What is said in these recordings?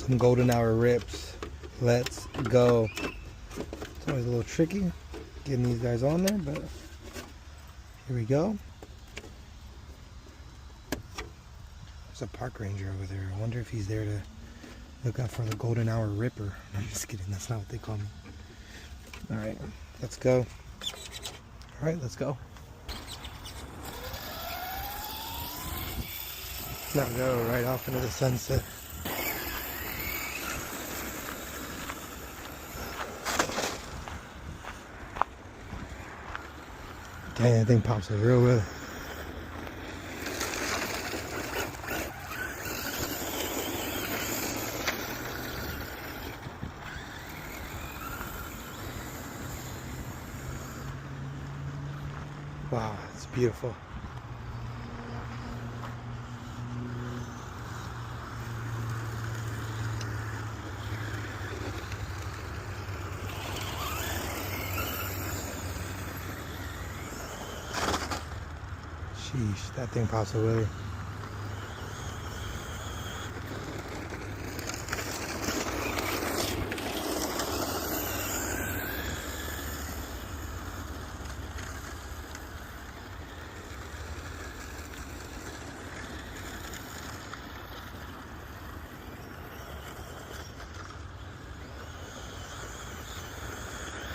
Some golden hour rips. Let's go. It's always a little tricky getting these guys on there, but here we go. There's a park ranger over there. I wonder if he's there to look out for the golden hour ripper. I'm just kidding, that's not what they call me. Alright, let's go. Alright, let's go. Now go right off into the sunset. Dang, that thing pops up real well. Wow, it's beautiful. Sheesh, that thing pops a willy.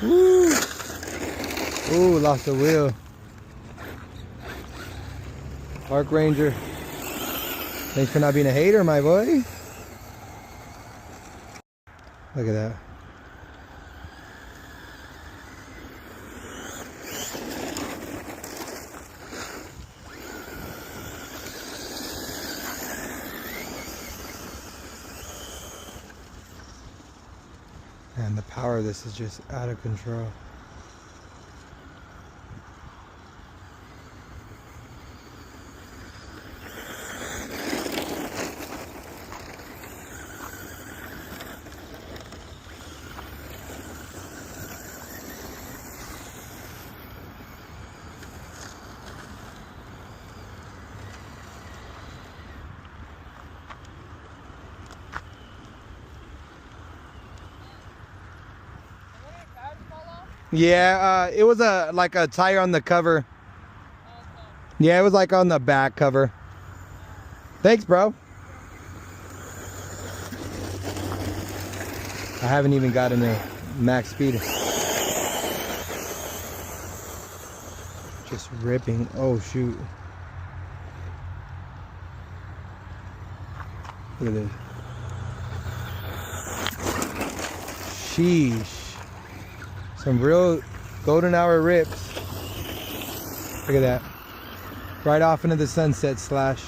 Woo! Ooh, lost the wheel. Park ranger. Thanks for not being a hater, my boy. Look at that. And the power of this is just out of control. Yeah, it was like a tire on the cover. Yeah, it was like on the back cover. Thanks, bro. I haven't even gotten a max speed. Just ripping. Oh, shoot. Look at this. Sheesh. Some real golden hour rips. Look at that. Right off into the sunset slash.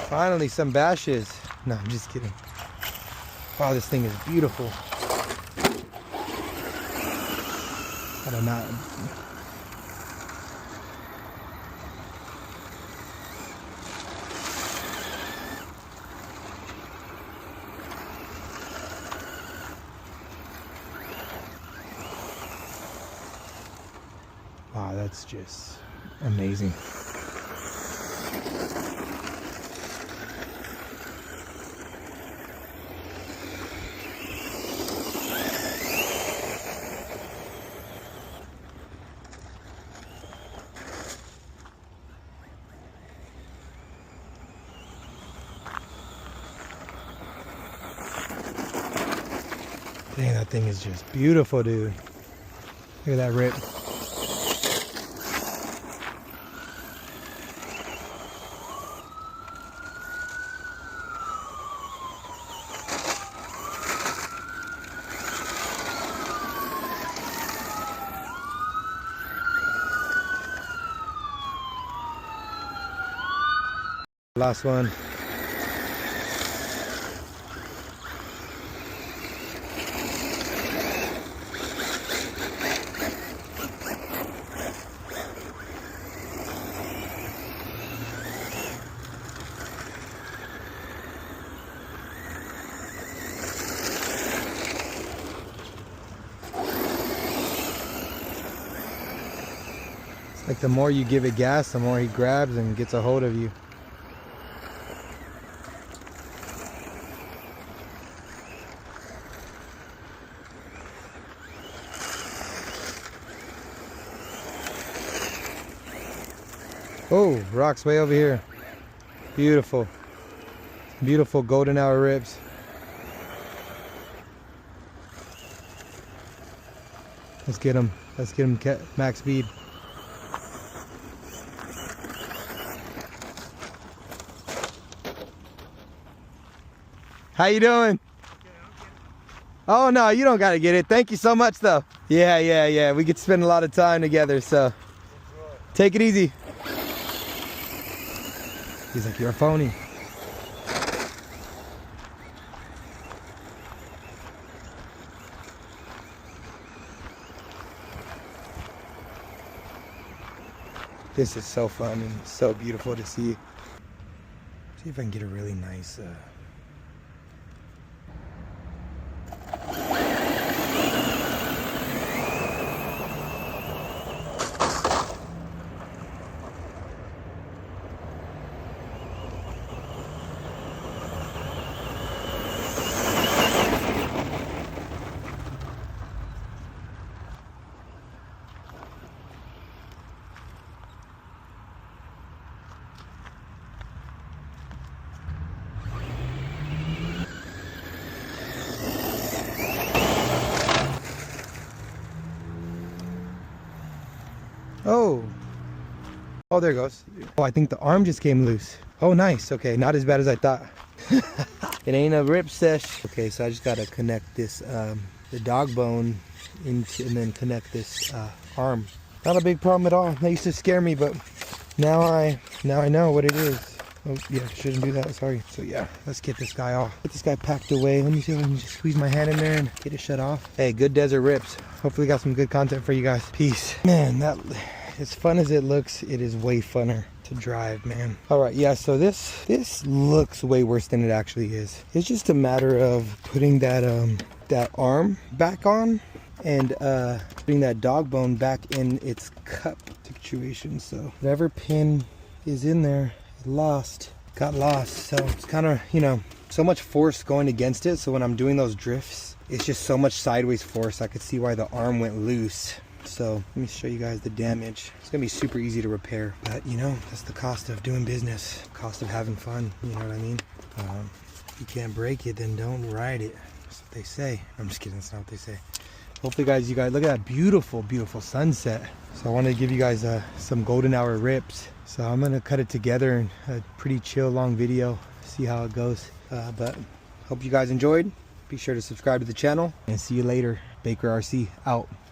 Finally some bashes. No, I'm just kidding. Wow, this thing is beautiful. I don't know. Wow, that's just amazing. Dang, that thing is just beautiful, dude. Look at that rip. Last one. Like the more you give it gas, the more he grabs and gets a hold of you. Oh, rocks way over here. Beautiful. Beautiful golden hour ribs. Let's get him. Let's get him max speed. How you doing? Oh no, you don't gotta get it. Thank you so much though. Yeah. We could spend a lot of time together, so take it easy. He's like, you're a phony. This is so fun and so beautiful to see. See if I can get a really nice Oh, there it goes. Oh, I think the arm just came loose. Oh, nice. Okay, not as bad as I thought. It ain't a rip sesh. Okay, so I just gotta connect this, the dog bone into, and then connect this arm. Not a big problem at all. That used to scare me, but now I know what it is. Oh, yeah, shouldn't do that. Sorry. So yeah, let's get this guy off. Get this guy packed away. Let me see if I can just squeeze my hand in there and get it shut off. Hey, good desert rips. Hopefully got some good content for you guys. Peace. Man, that... as fun as it looks, it is way funner to drive, man. All right, yeah, so this looks way worse than it actually is. It's just a matter of putting that that arm back on and putting that dog bone back in its cup situation. So whatever pin is in there got lost. So it's kind of, you know, so much force going against it. So when I'm doing those drifts, it's just so much sideways force. I could see why the arm went loose. So let me show you guys the damage. It's gonna be super easy to repair, but you know, that's the cost of doing business, cost of having fun, you know what I mean? If you can't break it, then don't ride it. That's what they say. I'm just kidding, that's not what they say. Hopefully guys, you guys look at that beautiful sunset. So I wanted to give you guys some golden hour rips. So I'm gonna cut it together in a pretty chill long video, see how it goes. But hope you guys enjoyed. Be sure to subscribe to the channel and see you later. Baker RC out.